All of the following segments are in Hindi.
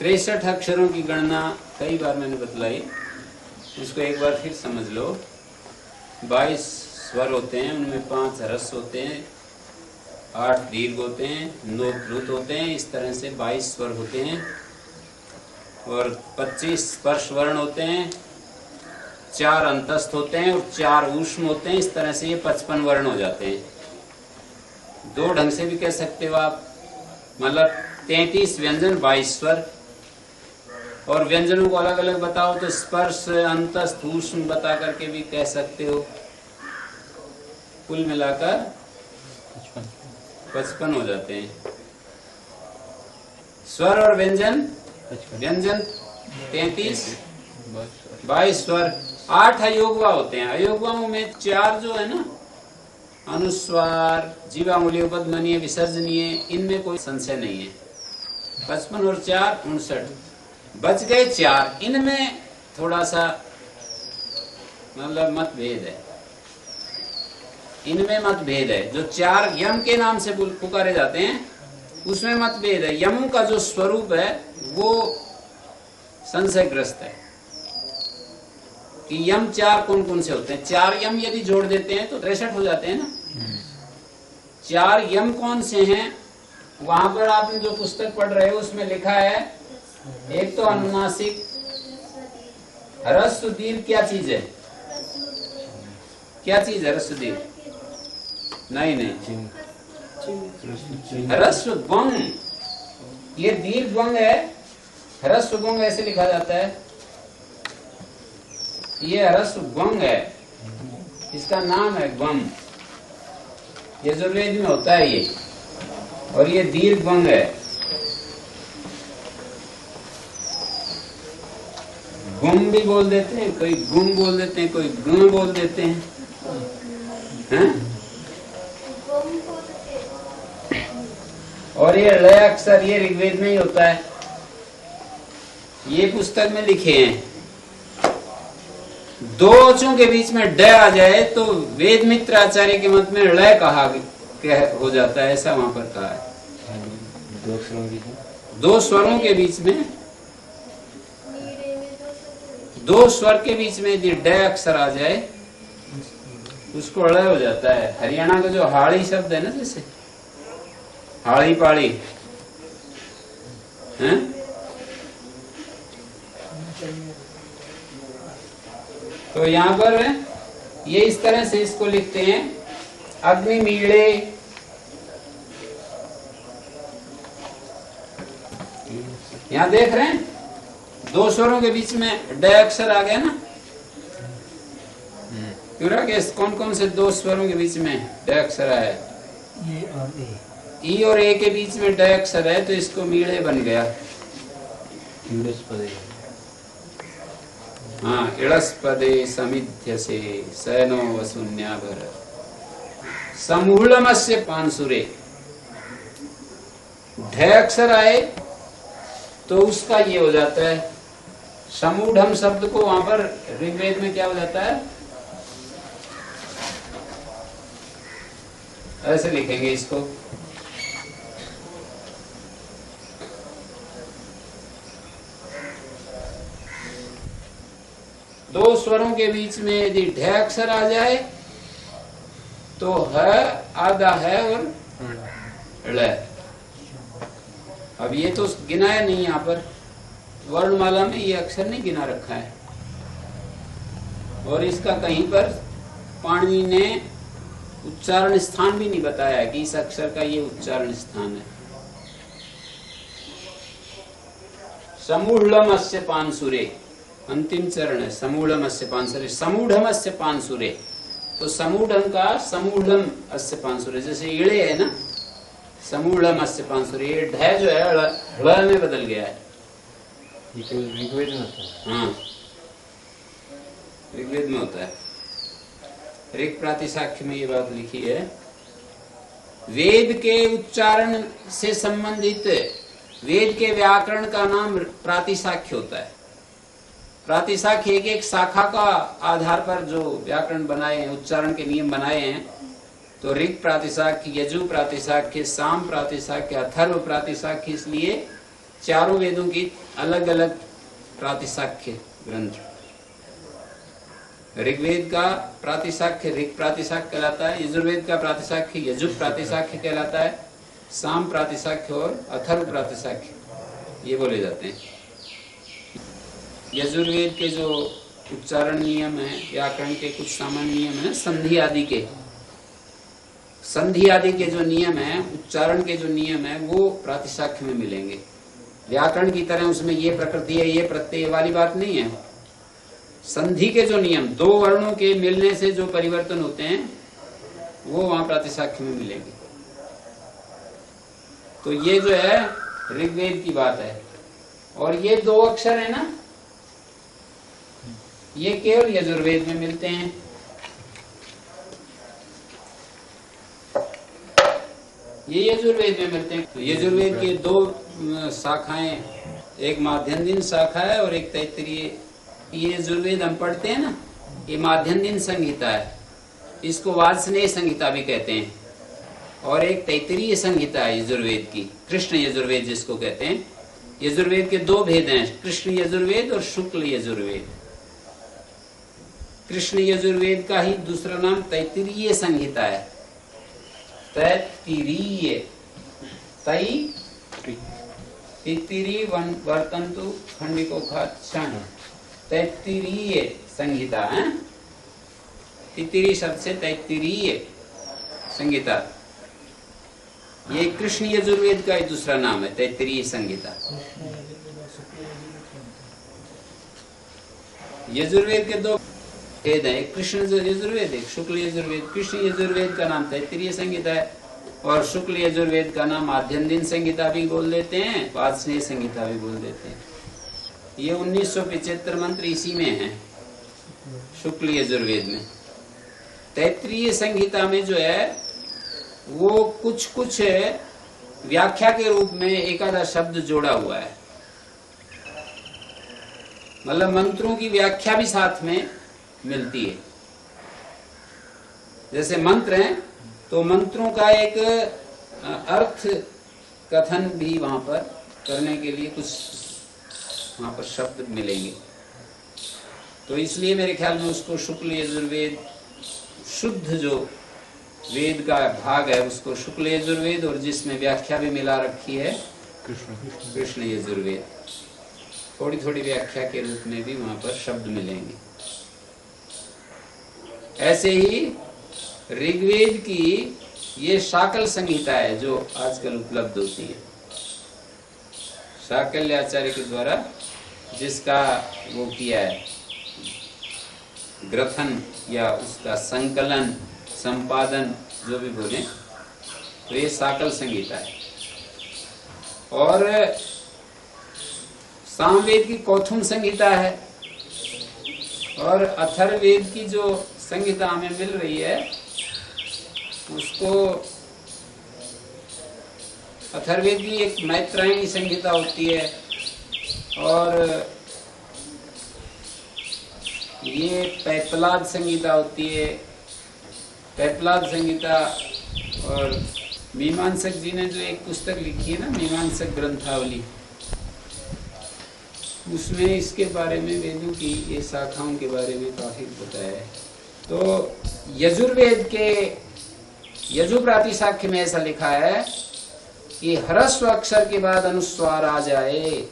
63 अक्षरों की गणना कई बार मैंने बतलाई, इसको एक बार फिर समझ लो। 22 स्वर होते हैं, उनमें 5 ह्रस्व होते हैं, 8 दीर्घ होते हैं, 9 प्लुत होते हैं। इस तरह से 22 स्वर होते हैं और 25 स्पर्श वर्ण होते हैं, 4 अंतस्थ होते हैं और 4 ऊष्म होते हैं। इस तरह से ये 55 वर्ण हो जाते हैं। दो ढंग से भी कह सकते हो आप, मतलब 33 व्यंजन 22 स्वर। और व्यंजनों को अलग अलग बताओ तो स्पर्श अंतस्थ ऊष्म बता करके भी कह सकते हो। कुल मिलाकर 55 हो जाते हैं। स्वर और व्यंजन, व्यंजन 33, 22 स्वर। 8 अयोगवा होते हैं। अयोगवाओं में 4 जो है ना, अनुस्वार, जीवामूल्य, उपध्वनीय, विसर्जनीय, इनमें कोई संशय नहीं है। 55 और 4 59। बच गए 4, इनमें थोड़ा सा मतलब मतभेद है। इनमें मतभेद है। जो 4 यम के नाम से पुकारे जाते हैं उसमें मतभेद है। यमों का जो स्वरूप है वो संशयग्रस्त है कि यम 4 कौन कौन से होते हैं। 4 यम यदि जोड़ देते हैं तो 63 हो जाते हैं ना। 4 यम कौन से हैं, वहां पर आपने जो पुस्तक पढ़ रहे हो उसमें लिखा है, एक तो अनुनासिक, ह्रस्व दीर्घ क्या चीज है? क्या चीज है ह्रस्व दीर्घ? नहीं, ह्रस्व द्वंग। ये दीर्घ द्वंग है, ह्रस्व द्वंग ऐसे लिखा जाता है। ये ह्रस्व द्वंग है, इसका नाम है ग्वम। यजुर्वेद में होता है ये। और ये दीर्घ द्वंग है। गुम भी बोल देते हैं, कोई गुम बोल देते हैं, कोई गुम बोल देते हैं, और ये लय अक्षर ये ऋग्वेद में ही होता है। ये पुस्तक में लिखे हैं। 2 अक्षरों के बीच में ड आ जाए तो वेद मित्र आचार्य के मत में लय कहा हो जाता है, ऐसा वहां पर कहा है। 2 स्वरों के बीच में, 2 स्वर के बीच में यदि ड अक्षर आ जाए उसको लय हो जाता है। हरियाणा का जो हाड़ी शब्द है ना, जैसे हाड़ी पाड़ी है, तो यहाँ पर ये इस तरह से इसको लिखते हैं, अग्नि मीड़े। यहाँ देख रहे हैं 2 स्वरों के बीच में ड अक्षर आ गया ना। कौन कौन से 2 स्वरों के बीच में ड अक्षर आया? ई और ए के बीच में ड अक्षर है तो इसको मीड़े बन गया। हाँ, इड़स्पदे समिध्यसे सैनो वसुन्याभर समूलमस्य पांसुरे। ढ अक्षर आए तो उसका ये हो जाता है। समूढ़म शब्द को वहां पर ऋग्वेद में क्या हो जाता है? ऐसे लिखेंगे इसको, दो स्वरों के बीच में यदि ढ अक्षर आ जाए तो ह आधा है और ळ। अब ये तो गिनाया नहीं, यहाँ पर वर्णमाला में ये अक्षर नहीं गिना रखा है और इसका कहीं पर पाणिनि ने उच्चारण स्थान भी नहीं बताया कि इस अक्षर का ये उच्चारण स्थान है। समूढ़मस्य पांसुरे अंतिम चरण है। समूढ़मस्य पांसुरे, समूढ़मस्य पांसुरे, तो समूढ़म का समूढ़म अस्य पांसुरे, जैसे इड़े है ना, समूढ़मस्य पांसुरे, ये ढ जो है ळ में बदल गया है। ये तो ऋग्वेद में होता है। हाँ, ऋग्वेद में होता है। ऋग प्रातिशाख्य में ये बात लिखी है, वेद के उच्चारण से संबंधित वेद के व्याकरण का नाम प्रातिशाख्य होता है। प्रातिशाख्य एक एक शाखा का आधार पर जो व्याकरण बनाए हैं, उच्चारण के नियम बनाए हैं, तो ऋग प्रातिशाख्य, यजु प्रातिशाख्य, साम प्रातिशाख्य, अथर्व प्रातिशाख्य, इसलिए चारों वेदों की अलग अलग प्रातिशाख्य ग्रंथ। ऋग्वेद का प्रातिशाख्य ऋग प्रातिशाख्य कहलाता है, यजुर्वेद का प्रातिशाख्य यजु प्रातिशाख्य कहलाता है, साम प्रातिशाख्य और अथर्व प्रातिशाख्य ये बोले जाते हैं। यजुर्वेद के जो उच्चारण नियम है, व्याकरण के कुछ सामान्य नियम है, संधि आदि के जो नियम है, उच्चारण के जो नियम है, वो प्रातिशाख्य में मिलेंगे। व्याकरण की तरह उसमें ये प्रकृति है, ये प्रत्यय वाली बात नहीं है। संधि के जो नियम, दो वर्णों के मिलने से जो परिवर्तन होते हैं, वो वहां प्रातिशाख्य में मिलेंगे। तो ये जो है ऋग्वेद की बात है। और ये दो अक्षर है ना, ये केवल यजुर्वेद में मिलते हैं। ये यजुर्वेद में मिलते हैं। यजुर्वेद के दो शाखाएं, एक माध्यन्दिन शाखा है और एक तैत्तिरीय। ये यजुर्वेद हम पढ़ते हैं ना, ये माध्यन्दिन संहिता है, इसको वार्ष्णेय संहिता भी कहते हैं। और एक तैत्तिरीय संहिता है यजुर्वेद की, कृष्ण यजुर्वेद जिसको कहते हैं। यजुर्वेद के दो भेद हैं, कृष्ण यजुर्वेद और शुक्ल यजुर्वेद। कृष्ण यजुर्वेद का ही दूसरा नाम तैत्तिरीय संहिता है। तैत्तिरीय, तैत्तिरी वर्तन्तु खंडिको क्षण, तैत्तिरीय संहिता है। तैत्तिरीय शब्द से तैत्तिरीय संहिता, ये कृष्ण यजुर्वेद का ही दूसरा नाम है, तैत्तिरीय संहिता। यजुर्वेद के दो भेद है, एक कृष्ण यजुर्वेद, एक शुक्ल यजुर्वेद। कृष्ण यजुर्वेद का नाम तैत्तिरीय संहिता है और शुक्ल यजुर्वेद का नाम माध्यन्दिन संहिता भी बोल देते हैं, वार्ष्णेय संहिता भी बोल देते हैं। ये 1975 मंत्र इसी में है, शुक्ल यजुर्वेद में। तैत्तिरीय संहिता में जो है वो कुछ कुछ व्याख्या के रूप में एक आधा शब्द जोड़ा हुआ है, मतलब मंत्रों की व्याख्या भी साथ में मिलती है। जैसे मंत्र हैं तो मंत्रों का एक अर्थ कथन भी वहां पर करने के लिए कुछ वहां पर शब्द मिलेंगे। तो इसलिए मेरे ख्याल में उसको शुक्ल यजुर्वेद, शुद्ध जो वेद का भाग है उसको शुक्ल यजुर्वेद, और जिसमें व्याख्या भी मिला रखी है कृष्ण यजुर्वेद। थोड़ी थोड़ी व्याख्या के रूप में भी वहां पर शब्द मिलेंगे। ऐसे ही ऋग्वेद की ये शाकल संहिता है जो आजकल उपलब्ध होती है, शाकल्याचार्य के द्वारा जिसका वो किया है ग्रथन या उसका संकलन, संपादन जो भी बोले, तो ये शाकल संहिता है। और सामवेद की कौथुम संहिता है, और अथर्ववेद की जो संहिता हमें मिल रही है उसको, अथर्ववेद की एक मैत्रायणी संहिता होती है, और ये पैपलाद संहिता होती है। पैपलाद संहिता, और मीमांसक जी ने जो एक पुस्तक लिखी है ना, मीमांसक ग्रंथावली, उसमें इसके बारे में, वेदों की ये शाखाओं के बारे में काफी बताया है। तो यजुर्वेद के यजु प्रातिशाख्य में ऐसा लिखा है कि ह्रस्व अक्षर के बाद अनुस्वार आ जाए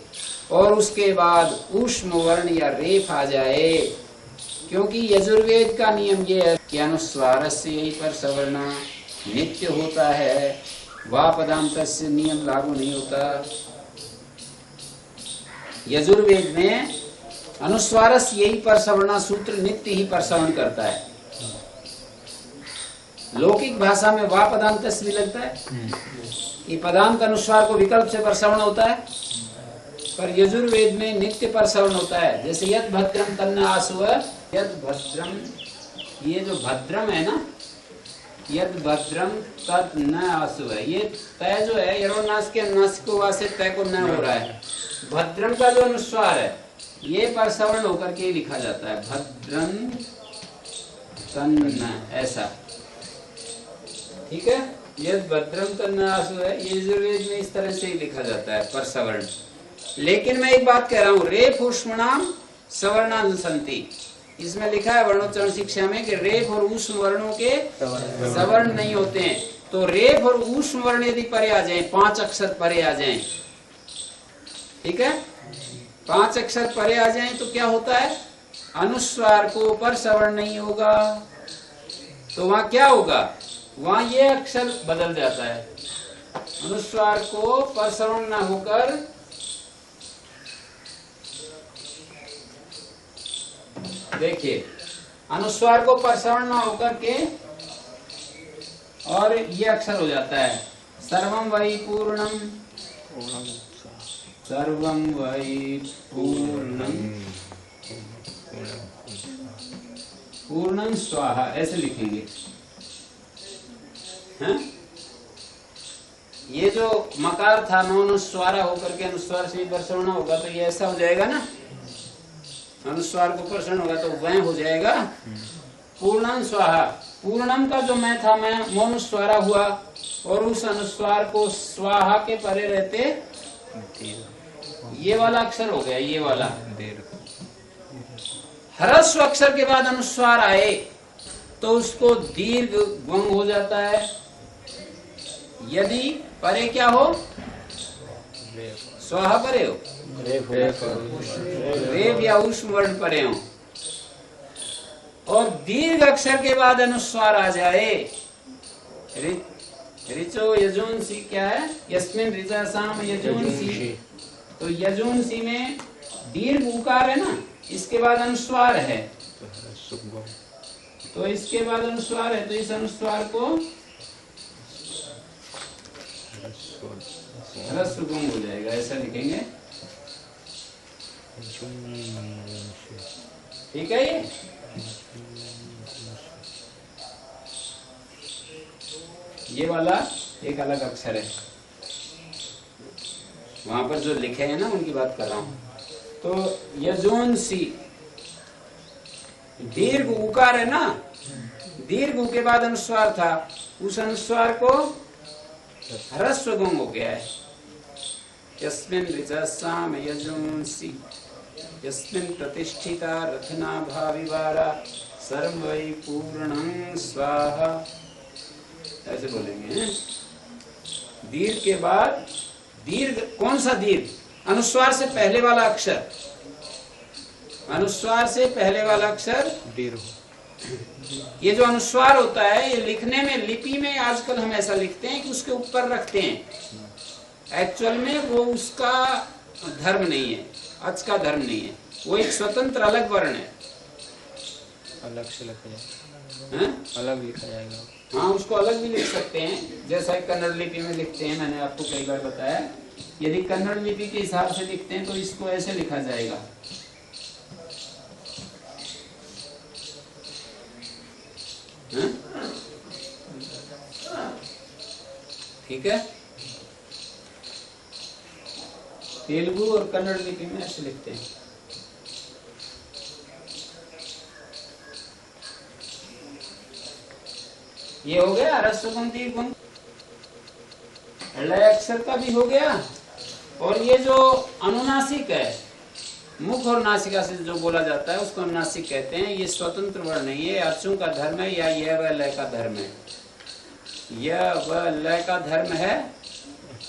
और उसके बाद ऊष्म वर्ण या रेफ आ जाए, क्योंकि यजुर्वेद का नियम ये है कि अनुस्वार से यही पर सवर्ण नित्य होता है, वा पदांत से नियम लागू नहीं होता। यजुर्वेद में अनुस्वारस यही पर सवर्णा सूत्र नित्य ही पर सवर्ण करता है। लौकिक भाषा में वा पदांत भी लगता है कि पदांत अनुस्वार को विकल्प से परसवर्ण होता है, पर यजुर्वेद में नित्य परसवर्ण होता है। जैसे यद भद्रम तन्न आसुव, यद भद्रम, ये जो भद्रम है ना, यद भद्रम तद न आसु है। ये तय जो है यरोनास के नासिकोवा से तय को न हो रहा है। भद्रम का जो अनुस्वार है ये परसवर्ण होकर के लिखा जाता है, भद्रम तन्न, ऐसा, ठीक है। यद भद्रम तन्न आसु है, ये यजुर्वेद में इस तरह से ही लिखा जाता है परसवर्ण। लेकिन मैं एक बात कह रहा हूँ, रेफ उष्मणाम सवर्णान संति, इसमें लिखा है वर्णोच्चारण शिक्षा में कि रेफ और ऊष्म वर्णों के सवर्ण नहीं होते हैं। तो रेफ और ऊष्म वर्ण यदि परे आ जाएं, 5 अक्षर परे आ जाएं, ठीक है, 5 अक्षर परे आ जाएं तो क्या होता है, अनुस्वार को पर सवर्ण नहीं होगा। तो वहां क्या होगा, वहां ये अक्षर बदल जाता है, अनुस्वार को पर सवर्ण न होकर देखिए, अनुस्वार को परसवर्ण न होकर के और ये अक्षर हो जाता है सर्वम वै पूर्णम, सर्वम वै पूर्णम, पूर्णम स्वाहा, ऐसे लिखेंगे। हैं? ये जो मकार था अनुस्वारा होकर के अनुस्वार से परसवर्ण होगा तो ये ऐसा हो जाएगा ना, अनुस्वार को प्रश्न होगा तो वह हो जाएगा पूर्णम स्वाहा। पूर्णम का जो मैं था, मैं मोनुस्वारा हुआ और उस अनुस्वार को स्वाहा के परे रहते ये वाला अक्षर हो गया, ये वाला। ह्रस्व अक्षर के बाद अनुस्वार आए तो उसको दीर्घ ग्वंग हो जाता है। यदि परे क्या हो, स्वाहा परे हो, रेफ या ऊष्म वर्ण परे हो, और दीर्घ अक्षर के बाद अनुस्वार आ जाए, ऋचो यजुंसी, क्या है, यस्मिन ऋचा साम यजुंसी, तो यजुंसी में दीर्घ उकार है ना, इसके बाद अनुस्वार है, तो इसके बाद अनुस्वार है, तो इस अनुस्वार को ह्रस्व गुम हो जाएगा, ऐसा लिखेंगे, ठीक है। ये वाला एक अलग अक्षर है, वहां पर जो लिखे हैं ना उनकी बात कर रहा हूं। तो यजोंसी दीर्घ उकार है ना, दीर्घ उ के बाद अनुस्वार था, उस अनुस्वार को ह्रस्व गुम हो गया है। यस्मिन् ऋचासाम यजोंसी यस्मिन् प्रतिष्ठिता रथना भाविवारा सर्वं वै पूर्णं स्वाहा, ऐसे बोलेंगे। दीर्घ के बाद, दीर्घ कौन सा दीर्घ, अनुस्वार से पहले वाला अक्षर, अनुस्वार से पहले वाला अक्षर दीर्घ। ये जो अनुस्वार होता है ये लिखने में, लिपि में आजकल हम ऐसा लिखते हैं कि उसके ऊपर रखते हैं, एक्चुअल में वो उसका धर्म नहीं है, अच का धर्म नहीं है, वो एक स्वतंत्र अलग वर्ण है, अलग से लिखा जाएगा, अलग लिखा जाएगा। हाँ, उसको अलग भी लिख सकते हैं, जैसा कन्नड़ लिपि में लिखते हैं, मैंने आपको कई बार बताया। यदि कन्नड़ लिपि के हिसाब से लिखते हैं तो इसको ऐसे लिखा जाएगा, ठीक है। तेलुगु और कन्नड़ लिपि में ऐसे लिखते हैं। ये हो गया ह्रस्व गुण, दीर्घ गुण, लय अक्षर का भी हो गया। और ये जो अनुनासिक है, मुख और नासिका से जो बोला जाता है उसको अनुनासिक कहते हैं। ये स्वतंत्र वर्ण नहीं है, अचों का धर्म है, या यह व लय का धर्म है, यह व लय का धर्म है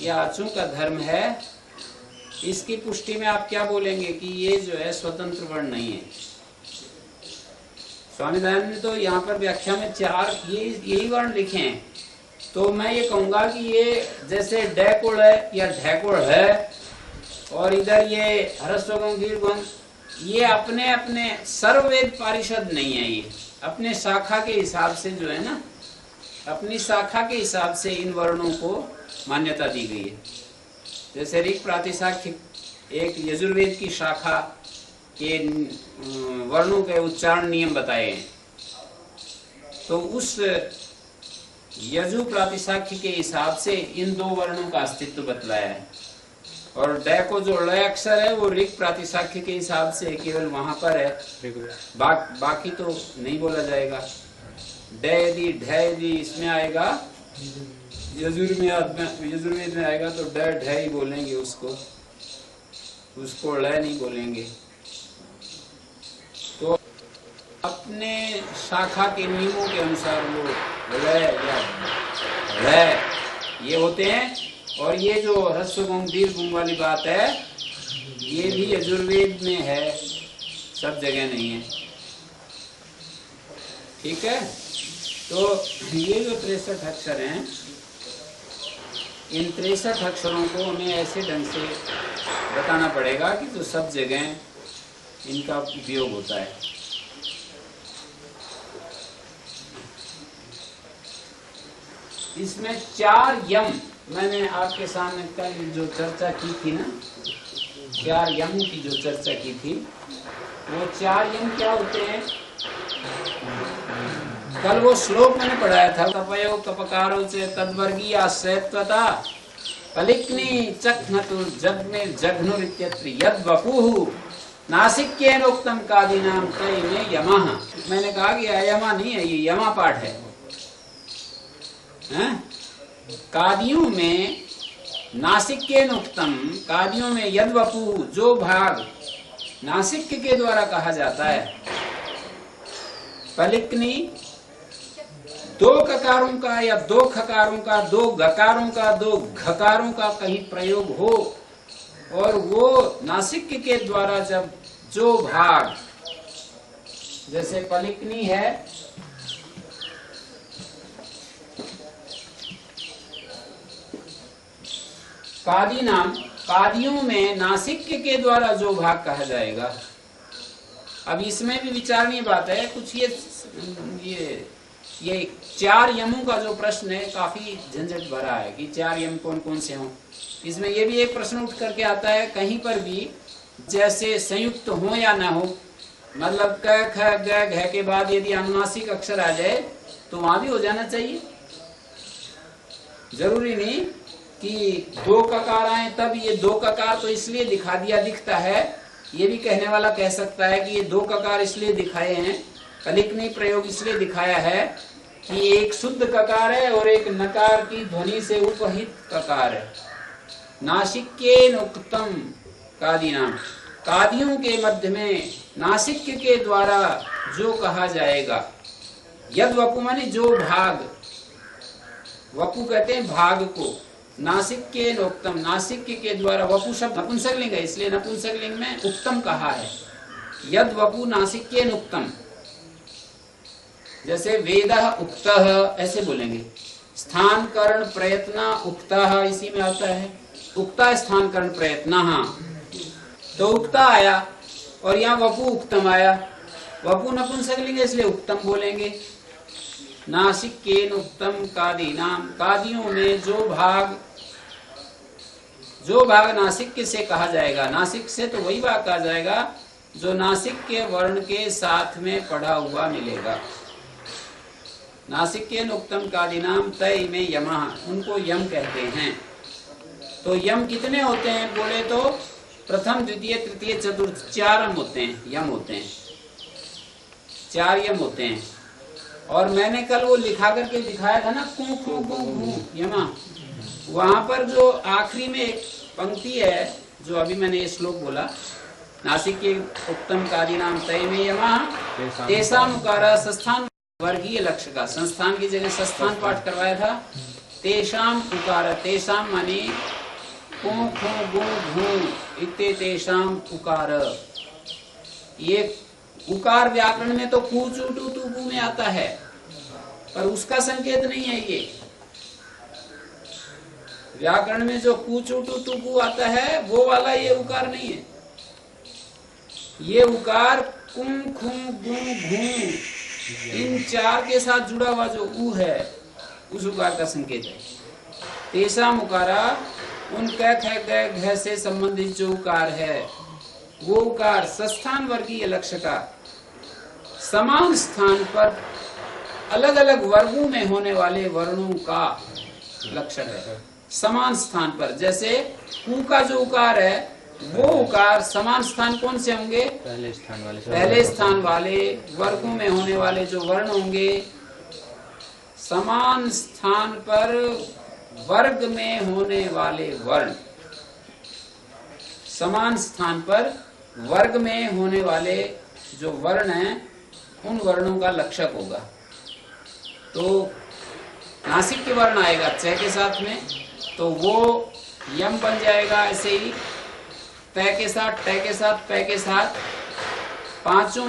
या अचों का धर्म है। इसकी पुष्टि में आप क्या बोलेंगे कि ये जो है स्वतंत्र वर्ण नहीं है। स्वामी दयानंद ने तो यहाँ पर व्याख्या में 4 यही वर्ण लिखे हैं। तो मैं ये कहूंगा कि ये जैसे डैकुड़ है या ढैकुड़ है, और इधर ये ह्रस्व गुण, दीर्घ गुण, ये अपने अपने सर्ववेद पारिषद नहीं है, ये अपने शाखा के हिसाब से जो है ना, अपनी शाखा के हिसाब से इन वर्णों को मान्यता दी गई है। जैसे ऋक् प्रातिशाख्य एक यजुर्वेद की शाखा के वर्णों के उच्चारण नियम बताए हैं, तो उस यजु प्रातिशाख्य के हिसाब से इन दो वर्णों का अस्तित्व बतलाया है, और ड को जो ल अक्षर है वो ऋग प्रातिशाख्य के हिसाब से केवल वहां पर है, बाकी तो नहीं बोला जाएगा। ड यदि ढ यदि इसमें आएगा, यजुर्वेद में आएगा तो ड ढ ही बोलेंगे, उसको ल नहीं बोलेंगे। तो अपने शाखा के नियमों के अनुसार वो ल या ढ ये होते हैं। और ये जो ह्रस्व गुण दीर्घ गुण वाली बात है, ये भी यजुर्वेद में है, सब जगह नहीं है। ठीक है, तो ये जो 63 अक्षर हैं, इन 63 अक्षरों को हमें ऐसे ढंग से बताना पड़ेगा कि जो सब जगह इनका उपयोग होता है। इसमें 4 यम मैंने आपके सामने कल जो चर्चा की थी ना, 4 यम की जो चर्चा की थी, वो 4 यम क्या होते हैं? कल वो श्लोक मैंने पढ़ाया था, तपयो कपकारो से तद्वर्गीय आश्रयत्वता पलिक्नी चक्नतु जग्निर जघ्नुरित्यत्र यद वपुः नासिक्येन उक्तम कादीनाम तय में यमः। मैंने कहा कि अयमा नहीं है, ये यमा पाठ है। कादियों में नासिक्येन उक्तम, कादियों में यद वपु, जो भाग नासिक्य के द्वारा कहा जाता है, पलिक्नी 2 ककारों का या 2 खकारों का, 2 गकारों का, 2 घकारों का कहीं प्रयोग हो, और वो नासिक्य के द्वारा जब जो भाग, जैसे पलिक्नी है, कादी नाम, कादियों में नासिक्य के द्वारा जो भाग कहा जाएगा। अब इसमें भी विचारणीय बात है कुछ, ये 4 यमों का जो प्रश्न है काफी झंझट भरा है कि 4 यम कौन कौन से हों। इसमें ये भी एक प्रश्न उठ करके आता है, कहीं पर भी जैसे संयुक्त हो या ना हो, मतलब क ख ग घ के बाद यदि अनुनासिक अक्षर आ जाए तो वहां भी हो जाना चाहिए। जरूरी नहीं कि 2 ककार आए तब, ये 2 ककार तो इसलिए दिखता है, ये भी कहने वाला कह सकता है कि ये 2 ककार इसलिए दिखाए हैं, पलिक्नी प्रयोग इसलिए दिखाया है कि एक शुद्ध ककार है और एक नकार की ध्वनि से उपहित ककार है। नासिक्येन उक्तम कादीनाम, कादियों के मध्य में नासिक्य के द्वारा जो कहा जाएगा। यद वपु माने जो भाग, वपु कहते हैं भाग को, नासिक्येन उक्तम, नासिक्य के द्वारा, वपु शब्द नपुंसकलिंग है इसलिए नपुंसकलिंग में उक्तम कहा है। यद वपु नासिक्येन उक्तम, जैसे वेदः उक्तः ऐसे बोलेंगे। स्थान करण प्रयत्न उक्तः इसी में आता है, उक्ता स्थान करण प्रयत्न, तो उक्ता आया और यहाँ वपु उक्तम आया, वपु नपुंसकलिंग इसलिए उक्तम बोलेंगे। नासिक्येन उक्तम कादीनाम, कादियों में जो भाग नासिक्य से कहा जाएगा, नासिक से तो वही भाग कहा जाएगा जो नासिक्य वर्ण के साथ में पढ़ा हुआ मिलेगा। नासिक्येन उक्तम कादीनाम तय में यमः, उनको यम कहते हैं। तो यम कितने होते हैं बोले तो प्रथम द्वितीय तृतीय चतुर्थ 4 होते हैं, यम होते हैं, 4 यम होते हैं। और मैंने कल वो लिखा करके दिखाया था ना, कु खु गु घु यमा, वहां पर जो आखिरी में एक पंक्ति है जो अभी मैंने ये श्लोक बोला, नासिक्य उक्तम कादीनाम तय में यमः तेषाम उकारा, संस्थान वर्गीय लक्ष्य का, संस्थान की जगह संस्थान पाठ करवाया था। तेषाम उकार, तेषाम माने कु खु गु घु इत्ते तेषाम उकार। ये उकार व्याकरण में तो कु चु टू तु गु में आता है, पर उसका संकेत नहीं है। ये व्याकरण में जो कु चु टू तु गु आता है वो वाला ये उकार नहीं है। ये उकार कुम खुम गु घु इन 4 के साथ जुड़ा हुआ जो उ है उस उकार का संकेत है। तेषाम उकारा, उन क ख ग घ से संबंधित जो उकार है वो उकार संस्थान वर्गीय लक्ष्य का समान स्थान पर अलग अलग वर्गों में होने वाले वर्णों का लक्षण है। समान स्थान पर, जैसे कु का जो उकार है वो उकार समान स्थान कौन से होंगे? पहले स्थान वाले वर्गों में होने वाले जो वर्ण होंगे, समान स्थान पर वर्ग में होने वाले वर्ण, समान स्थान पर वर्ग में होने वाले जो वर्ण हैं उन वर्णों का लक्षक होगा। तो नासिक के वर्ण आएगा च के साथ में, तो वो यम बन जाएगा। ऐसे ही तय के साथ, ट के साथ, पै के साथ, पांचों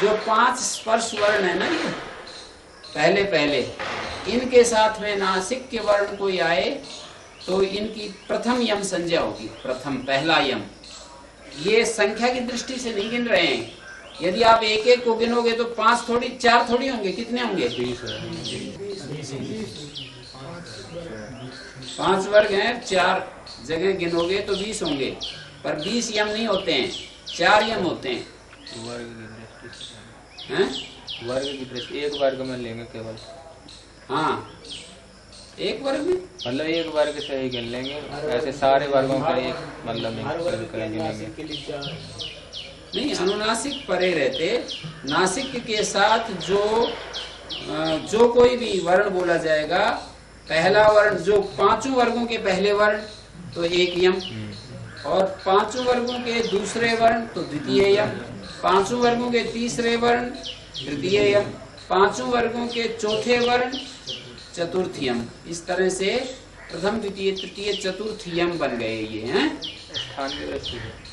जो 5 स्पर्श वर्ण है ना, ये पहले इनके साथ में नासिक के वर्ण कोई आए तो इनकी प्रथम यम संज्ञा होगी। प्रथम, पहला यम। ये संख्या की दृष्टि से नहीं गिन रहे हैं। यदि आप एक एक को गिनोगे तो 5 थोड़ी, 4 थोड़ी होंगे, कितने होंगे? 5 वर्ग हैं, 4 जगह गिनोगे तो 20 होंगे, पर 20 यम नहीं होते हैं, 4 यम होते हैं। वर्ग की दृष्टि एक वर्ग में लेंगे केवल। हाँ, एक वर्ग में मतलब एक वर्ग से ही गिन लेंगे, ऐसे सारे वर्गों का एक मतलब नहीं। नहीं, अनुनासिक परे रहते, नासिक के साथ जो कोई भी वर्ण बोला जाएगा, पहला वर्ण जो 5 वर्गों के पहले वर्ण तो एक यम, और 5 वर्गों के दूसरे वर्ण तो द्वितीय यम, 5 वर्गों के तीसरे वर्ण तृतीय यम, 5 वर्गों के चौथे वर्ण चतुर्थ यम। इस तरह से प्रथम, द्वितीय, तृतीय, चतुर्थ यम बन गए ये हैं। स्थान की दृष्टि से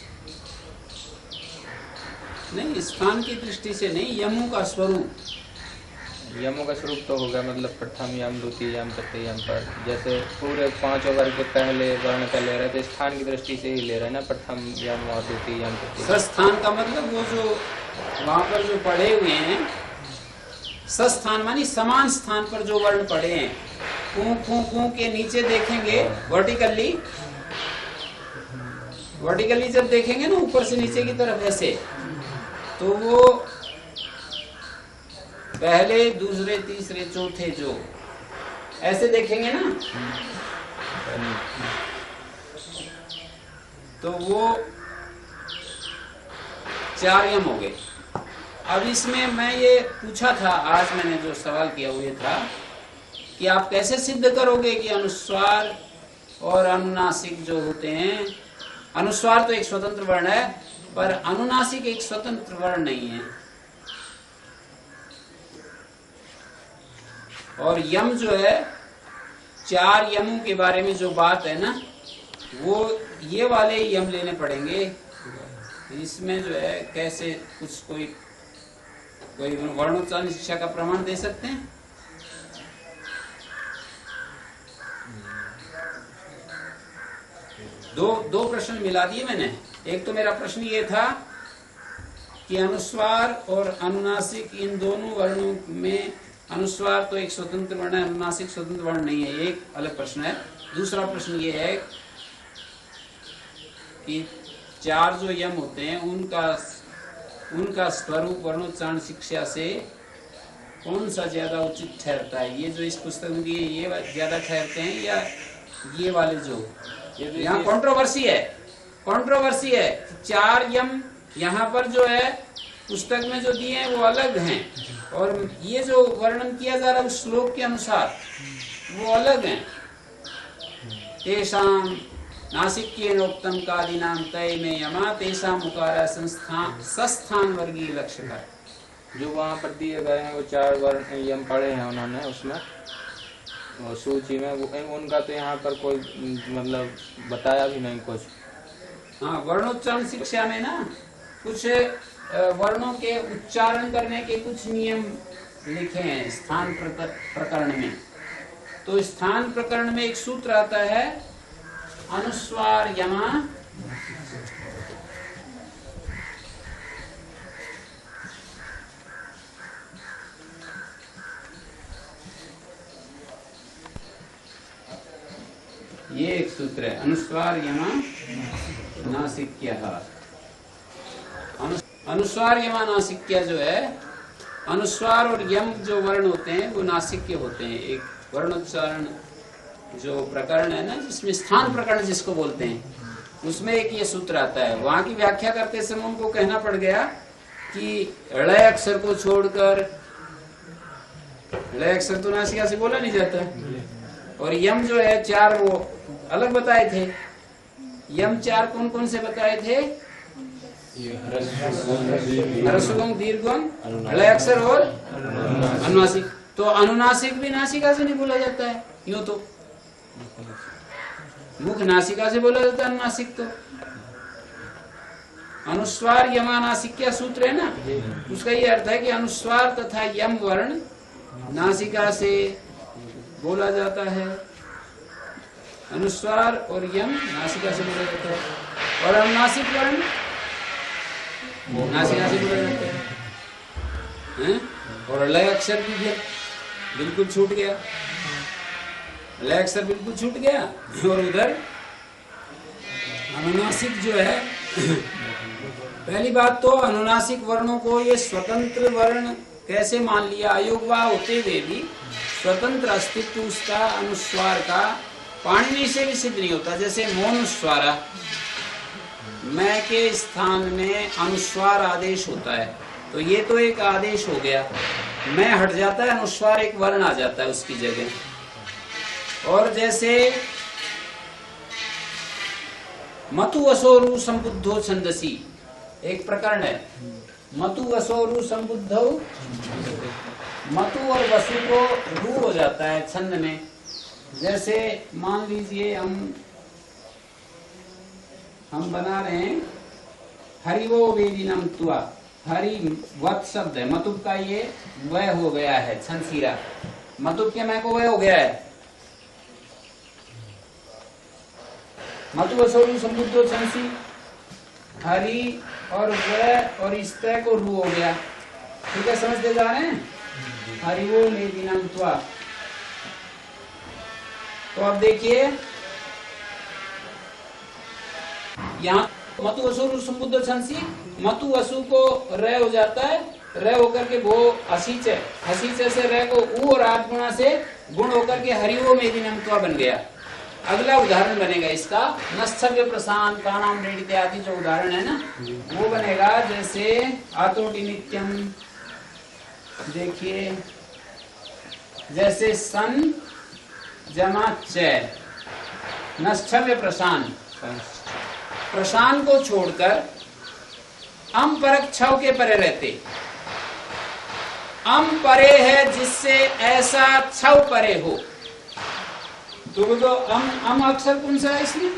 नहीं, स्थान की दृष्टि से नहीं, यमों का स्वरूप। यमों का स्वरूप तो होगा, मतलब प्रथम यम, द्वितीय यम, तृतीय यम पर जैसे पूरे 5 वर्ग के पहले वर्ण का ले रहे थे, स्थान की दृष्टि से ही ले रहे हैं ना, प्रथम यम और द्वितीय यम, तृतीय। स्थान का मतलब वो जो वहां पर जो पढ़े हुए हैं, स्थान मानी समान स्थान पर जो वर्ण पढ़े हैं। कु के नीचे देखेंगे वर्टिकली जब देखेंगे ना ऊपर से नीचे की तरफ ऐसे, तो वो पहले, दूसरे, तीसरे, चौथे जो ऐसे देखेंगे ना, तो वो 4 यम हो गए। अब इसमें मैं ये पूछा था, आज मैंने जो सवाल किया वो ये था कि आप कैसे सिद्ध करोगे कि अनुस्वार और अनुनासिक जो होते हैं, अनुस्वार तो एक स्वतंत्र वर्ण है पर अनुनासिक एक स्वतंत्र वर्ण नहीं है, और यम जो है 4 यमों के बारे में जो बात है ना, वो ये वाले यम लेने पड़ेंगे। इसमें जो है कैसे कुछ कोई वर्णोच्चारण शिक्षा का प्रमाण दे सकते हैं? दो प्रश्न मिला दिए मैंने। एक तो मेरा प्रश्न ये था कि अनुस्वार और अनुनासिक इन दोनों वर्णों में, अनुस्वार तो एक स्वतंत्र वर्ण है, अनुनासिक स्वतंत्र वर्ण नहीं है, एक अलग प्रश्न है। दूसरा प्रश्न ये है कि 4 जो यम होते हैं उनका स्वरूप वर्णोच्चारण शिक्षा से कौन सा ज्यादा उचित ठहरता है? ये जो इस पुस्तक में ये ज्यादा ठहरते हैं या ये वाले जो यहाँ कंट्रोवर्सी है। 4 यम यहाँ पर जो है पुस्तक में जो दिए हैं वो अलग हैं, और ये जो वर्णन किया जा रहा है उस श्लोक के अनुसार वो अलग हैं। तेषाम नासिक्येनोक्तम कादिनाम तय में यमा तेषाम मुकारा संस्थान वर्गीय लक्ष्य का। जो वहाँ पर दिए गए हैं वो 4 वर्ण यम पढ़े हैं उन्होंने उसमें सूची में, उनका तो यहाँ पर कोई मतलब बताया भी नहीं कुछ। हाँ, वर्णोच्चारण शिक्षा में ना कुछ वर्णों के उच्चारण करने के कुछ नियम लिखे हैं स्थान प्रकरण में। तो स्थान प्रकरण में एक सूत्र आता है अनुस्वार यमा ये एक सूत्र है, अनुस्वार यमा नासिक्यः। अनुस्वार यमा नासिक्य जो है अनुस्वार और यम जो वर्ण होते हैं वो नासिक के होते हैं। एक वर्णोच्चारण जो प्रकरण है ना, जिसमें स्थान प्रकरण जिसको बोलते हैं, उसमें एक ये सूत्र आता है। वहां की व्याख्या करते समय उनको कहना पड़ गया कि ळ अक्षर को छोड़कर, ळ अक्षर तो नासिका से बोला नहीं जाता, और यम जो है 4 वो अलग बताए थे। यम 4 कौन कौन से बताए थे? ह्रस्वगम, दीर्घगम, ळ अक्षर और अनुनासिक। तो अनुनासिक भी नासिका से नहीं बोला जाता है, यूं तो मुख नासिका से बोला जाता है अनुनासिक। तो अनुस्वार यमानासिक क्या सूत्र है ना, उसका ये अर्थ है कि अनुस्वार तथा यम वर्ण नासिका से बोला जाता है, अनुस्वार और यम नासिका से बोला जाता है, और अनुनासिक वर्ण नासिका से बोला जाता है। और लय अक्षर भी बिल्कुल छूट गया, लय अक्षर बिल्कुल छूट गया। और उधर अनुनासिक जो है पहली बात तो अनुनासिक वर्णों को ये स्वतंत्र वर्ण कैसे मान लिया, अयोगवा होते हुए भी स्वतंत्र अस्तित्व उसका अनुस्वार का पाणिनि से भी सिद्ध नहीं होता। जैसे मौनुस्वारा, मैं के स्थान में अनुस्वार आदेश होता है, तो ये तो एक आदेश हो गया, मैं हट जाता है, अनुस्वार एक वर्ण आ जाता है उसकी जगह। और जैसे मतु असोरु संबुद्धो छंदसी, एक प्रकरण है, मतु असोरु संबुद्धो, मतु और वसु को रू हो जाता है छंद में। जैसे मान लीजिए हम बना रहे हैं हरिवो वेदिनम त्वा, हरि वत शब्द है, मतुब का ये वह हो गया है छंसीरा, मतुब के मैं को वह हो गया है, मतु असोरु संबुद्धो छंसी, हरि और वह और इस तय को रू हो गया। ठीक है, समझते जा रहे हैं? हरिवो वेदिनम त्वा। तो अब देखिए यहाँ मतु असुर संबुद्ध छंसी, मतु असु को र हो जाता है, र होकर के वो हसीचे, हसीचे से र को उ और आठ गुणा से गुण होकर के हरिओ मेदिनमत्वा बन गया। अगला उदाहरण बनेगा इसका, नश्चव्य प्रशांत का नाम रेड इत्यादि जो उदाहरण है ना, वो बनेगा जैसे आतोटि नित्यम। देखिए जैसे सन जमा च, नश्चव्य प्रशांत, प्रशांत को छोड़कर अम परक छव के परे रहते, अम परे है जिससे ऐसा छव परे हो। तो वो जो अम अक्षर कौन सा है इसमें?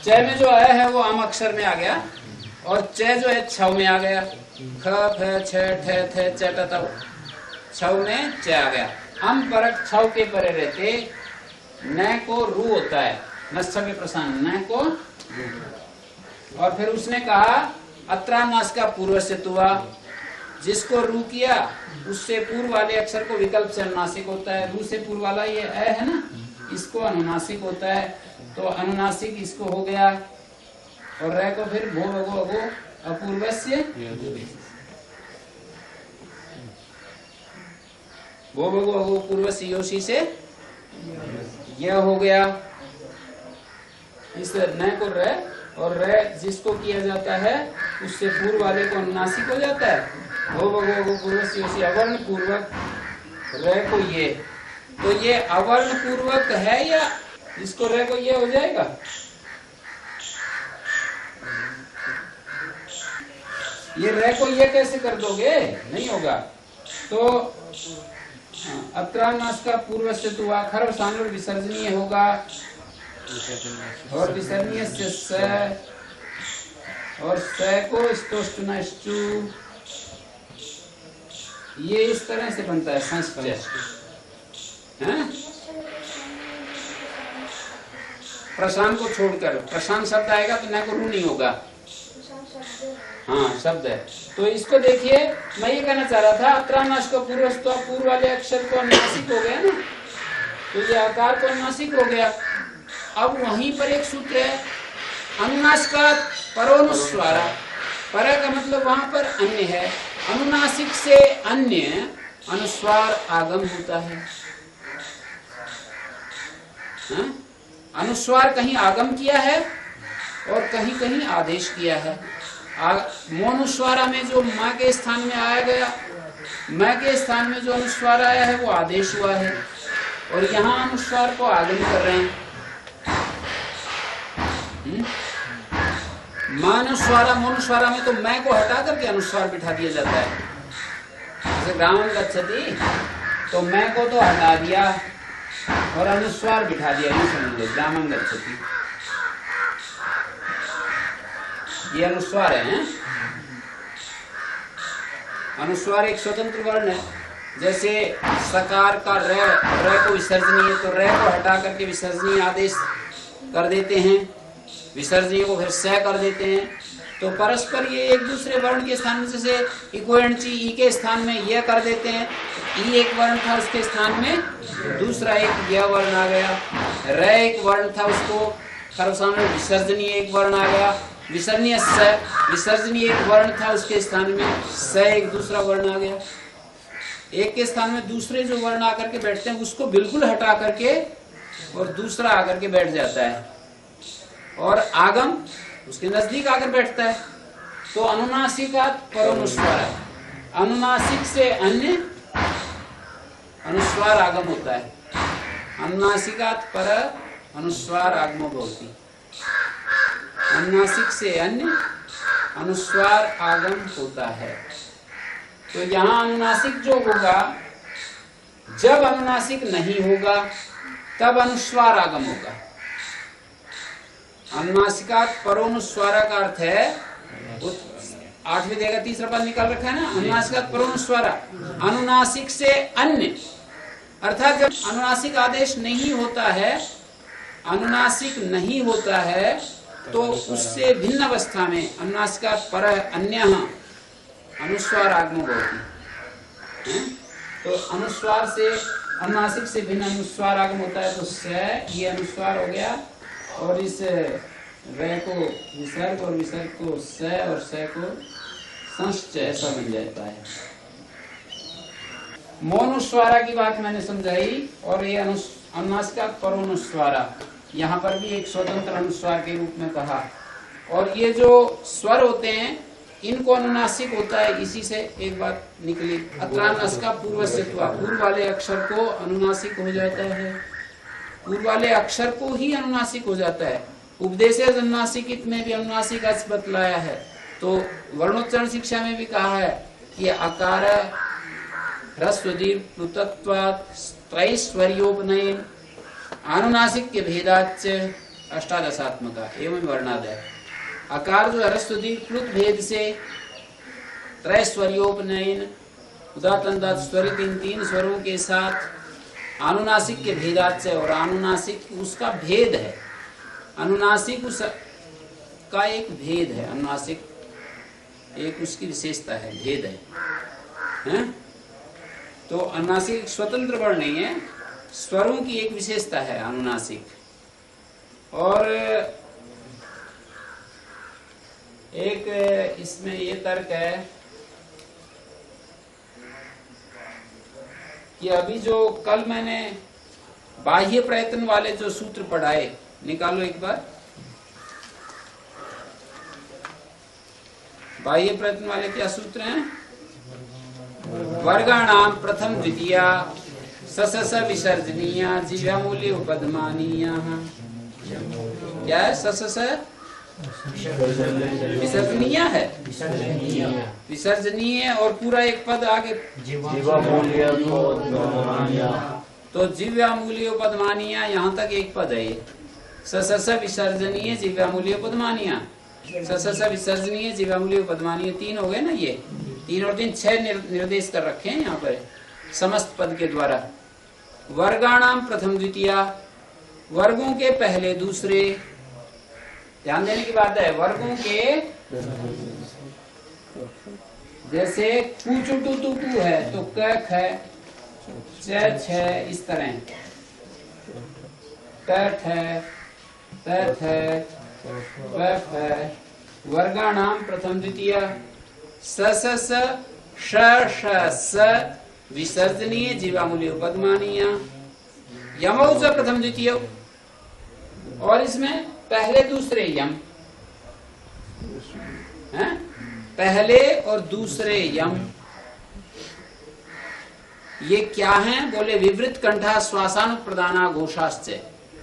च में जो है वो अम अक्षर में आ गया, और च जो है छव में आ गया, ख फ छ ठ थ च ट त छव में च आ गया। अम परक छव के परे रहते, न को रू होता है, नश्चव्य प्रशांत न को। और फिर उसने कहा अत्रानास का पूर्व से तुआ, जिसको रू किया उससे पूर्व वाले अक्षर को विकल्प से अनुनासिक होता है। रू से पूर्व वाला ये ए है ना, इसको अनुनासिक होता है, तो अनुनासिक इसको हो गया। और रह को फिर भो भगो अगो अपूर्वस्य, भो भगो अगो पूर्वस्य योशी से यह हो गया। इस न को रह, और रह जिसको किया जाता है उससे पूर्व वाले को अनुनासिक हो जाता है। भो भगो अगो पूर्वस्य योशी अवर्ण पूर्वक रह को ये, तो ये अवर्ण पूर्वक है या इसको रह को ये हो जाएगा? ये रह को ये कैसे कर दोगे? नहीं होगा। तो अत्रानास का पूर्व से तो खर सानुर विसर्जनीय होगा, और विसर्जनीय से स, और स को स्तोष्ट नष्टु, ये इस तरह से बनता है संस्चय। प्रशांत को छोड़कर प्रशांत शब्द आएगा तो न को रू नहीं होगा। हाँ शब्द है। तो इसको देखिए, मैं ये कहना चाह रहा था अत्रानाश को पूर्व वाले अक्षर को अनुनासिक हो गया ना, तो ये आकार को अनुनासिक हो गया। अब वहीं पर एक सूत्र है अनुनास का परोनुस्वारा, पर का मतलब वहां पर अन्य है, अनुनासिक से अन्य अनुस्वार आगम होता है। अनुस्वार कहीं आगम किया है और कहीं कहीं आदेश किया है। मोनुस्वारा में जो माँ के स्थान में आया गया, मैं के स्थान में जो अनुस्वार आया है वो आदेश हुआ है, और यहाँ अनुस्वार को आगम कर रहे हैं। मानुस्वारा मोनुस्वारा में तो मैं को हटा करके अनुस्वार बिठा दिया जाता है। जैसे ग्रामं गच्छति तो मैं को तो हटा दिया और अनुस्वार बिठा दिया, यूं समझ लो ग्रामं गच्छति, ये अनुस्वार है। अनुस्वार एक स्वतंत्र वर्ण है। जैसे सकार का र को विसर्जनीय, तो र को हटा करके विसर्जनीय आदेश कर देते हैं, विसर्जनीय को फिर स कर देते हैं। तो परस्पर ये एक दूसरे वर्ण के स्थान में, जैसे इकोयणची ई के स्थान में यह कर देते हैं, ई एक वर्ण था उसके स्थान में दूसरा एक यह वर्ण आ गया। र एक वर्ण था उसको खरसाने विसर्जनीय एक वर्ण आ गया, विसर्जनीय स, विसर्जनीय एक वर्ण था उसके स्थान में स एक दूसरा वर्ण आ गया। एक के स्थान में दूसरे जो वर्ण आकर के बैठते हैं उसको बिल्कुल हटा करके और दूसरा आकर के बैठ जाता है, और आगम उसके नजदीक आकर बैठता है। तो अनुनासिकात् परोनुस्वार, अनुनासिक से अन्य अनुस्वार आगम होता है। अनुनासिकात् पर अनुस्वार आगमो भवति, अनुनासिक से अन्य अनुस्वार आगम होता है। तो यहाँ अनुनासिक जो होगा, जब अनुनासिक नहीं होगा तब अनुस्वार आगम होगा। अनुनासिकात् परोनुस्वारा का अर्थ है, 8वें देगा तीसरा पद निकाल रखा है ना, अनुनासिकात् परोनुस्वारा, अनुनासिक से अन्य, अर्थात जब अनुनासिक आदेश नहीं होता है, अनुनासिक नहीं होता है, तो उससे भिन्न अवस्था में अनुनासिकात् परः अन्यः अनुस्वार आगमो भवति। तो अनुस्वार से, अनुनासिक से भिन्न अनुस्वार आगम होता है। तो स ये अनुस्वार हो गया, और इस रे को विसर्ग और विसर्ग को स और स को संश्च, ऐसा बन जाता है। मोनुस्वारा की बात मैंने समझाई, और ये अनुनासिकात् परोनुस्वारा यहाँ पर भी एक स्वतंत्र अनुस्वार के रूप में कहा। और ये जो स्वर होते हैं इनको अनुनासिक होता है, इसी से एक बात निकली, अत्रानस का पूर्वस्यत्वा, पूर्व वाले अक्षर को अनुनासिक हो जाता है, पूर्व वाले अक्षर को ही अनुनासिक हो जाता है। उपदेश अनुनासिक में भी अनुनासिक अर्थ बतलाया है। तो वर्णोच्चारण शिक्षा में भी कहा है कि अकार ह्रस्व दीर्घ प्लुतत्वात् त्रैस्वर्योपनयन अनुनासिक के भेदाच्च अष्टादशात्मका एवं वर्णादय। अकार जो ह्रस्व दीर्घ प्लुत भेद से त्रैस्वर्योपनयन उदात्तंदात् स्वरित, इन 3 स्वरों के साथ अनुनासिक के भेदाच्च, और अनुनासिक उसका भेद है, अनुनासिक उस का एक भेद है, अनुनासिक एक उसकी विशेषता है, भेद है? तो अनुनासिक एक स्वतंत्र वर्ण नहीं है, स्वरों की एक विशेषता है अनुनासिक। और एक इसमें ये तर्क है कि अभी जो कल मैंने बाह्य प्रयत्न वाले जो सूत्र पढ़ाए, निकालो एक बार। बाह्य प्रयत्न वाले क्या सूत्र हैं? वर्गाणाम प्रथम द्वितीया ससस विसर्जनीया जिह्वामूल्य उपद्मानीया। क्या है? ससस विसर्जनीय है, विसर्जनीय, और पूरा एक पद आगे तो जिह्वामूल्योपद्मानीया, यहाँ तक एक पद है ये। ससस विसर्जनीय जिह्वामूल्योपद्मानीया, ससस विसर्जनीय जिह्वामूल्योपद्मानीय, 3 हो गए ना, ये 3 और 3 6 निर्देश कर रखे हैं यहाँ पर समस्त पद के द्वारा। वर्गाणाम प्रथम द्वितीया, वर्गों के पहले दूसरे, ध्यान देने की बात है, वर्गों के, जैसे कु चु टू है तो क है, च है, इस तरह ट है, त है, प है। वर्गाणाम प्रथम द्वितीय, स श श स विसर्जनीय जीवामूल्य उपदमानीय यमौ च प्रथम द्वितीय। और इसमें पहले दूसरे यम है, पहले और दूसरे यम ये क्या हैं? बोले विवृत कंठा श्वासानुप्रदाना घोषाश्च।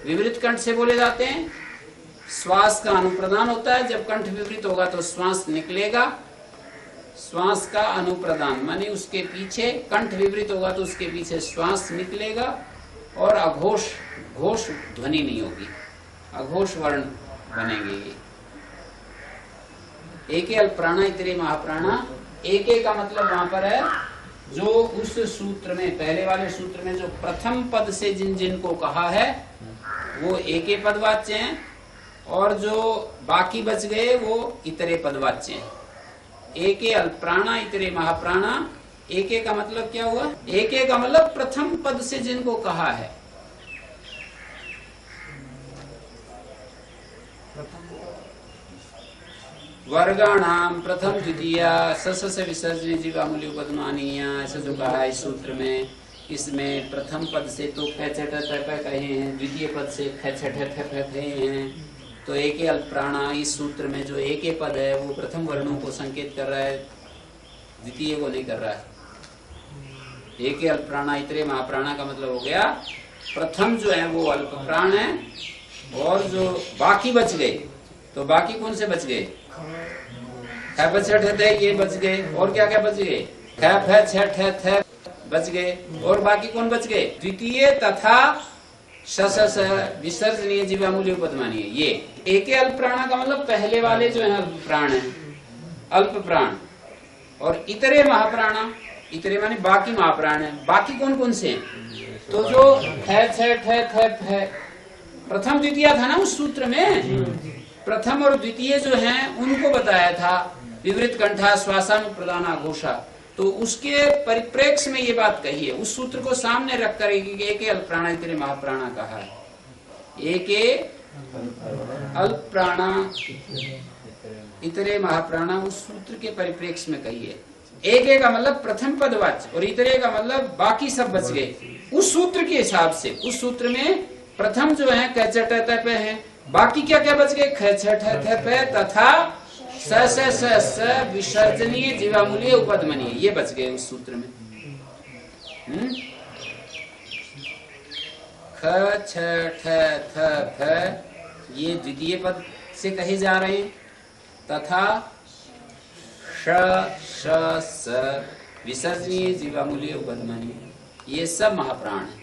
विवृत कंठ से बोले जाते हैं, श्वास का अनुप्रदान होता है। जब कंठ विवृत होगा तो श्वास निकलेगा, श्वास का अनुप्रदान माने उसके पीछे, कंठ विवृत होगा तो उसके पीछे श्वास निकलेगा और अघोष घोष ध्वनि नहीं होगी, अघोष वर्ण बनेंगे ये। एके अल्पप्राणा इतरे महाप्राणा। एके का मतलब वहां पर है जो उस सूत्र में, पहले वाले सूत्र में जो प्रथम पद से जिन जिन को कहा है वो एके पदवाच्य हैं, और जो बाकी बच गए वो इतरे पदवाच्य हैं। एके अल्पप्राणा इतरे महाप्राणा। एके का मतलब क्या हुआ? एके का मतलब प्रथम पद से जिनको कहा है। वर्गाणाम प्रथम द्वितीय सस विसर्जनीय जीवामूल्य उपदमानीय, ऐसा जो कहा है इस सूत्र में। इसमें प्रथम पद से तो ख छ ठ थ कहे हैं, द्वितीय पद से ख छ ठ थ कहे हैं। तो एके अल्पप्राणा इस सूत्र में जो एके पद है वो प्रथम वर्णों को संकेत कर रहा है, द्वितीय को नहीं कर रहा है। एके अल्पप्राणा इतरे महाप्राणा का मतलब हो गया प्रथम जो है वो अल्पप्राण है, और जो बाकी बच गए, तो बाकी कौन से बच गए? ख फ छ ठ थ ये बच गए, और क्या क्या बच गए? ख फ छ ठ थ बच गए, और बाकी कौन बच गए? द्वितीय तथा स विसर्जनीय जीवामूल्य उपदमानीय। ये एके अल्पप्राणा का मतलब पहले वाले जो है प्राण है, अल्प प्राण। और इतरे महाप्राणा, इतरे माने बाकी महाप्राण है। बाकी कौन कौन से हैं? तो जो ख छ ठ थ प्रथम द्वितीय था ना उस सूत्र में, प्रथम और द्वितीय जो हैं उनको बताया था, विवृत कंठा श्वासानुप्रदाना घोषा। तो उसके परिप्रेक्ष्य में ये बात कही है, उस सूत्र को सामने रखकर एके अल्पप्राणा इतरे महाप्राणा कहा है। एके अल्पप्राणा इतरे महाप्राणा उस सूत्र के परिप्रेक्ष्य में कही है। एके का मतलब प्रथम पदवाच्य, और इतरे का मतलब बाकी सब बच गए उस सूत्र के हिसाब से। उस सूत्र में प्रथम जो है क छ ठ थ पे है, बाकी क्या क्या बच गए? ख छ ठ थ पे तथा स विसर्जनीय जीवामूल्य उपदमनीय, ये बच गए उस सूत्र में। ख छ ठ थ फ ये द्वितीय पद से कहे जा रहे हैं, तथा श स विसर्जनीय जीवामूल्य उपदमनीय, ये सब महाप्राण है।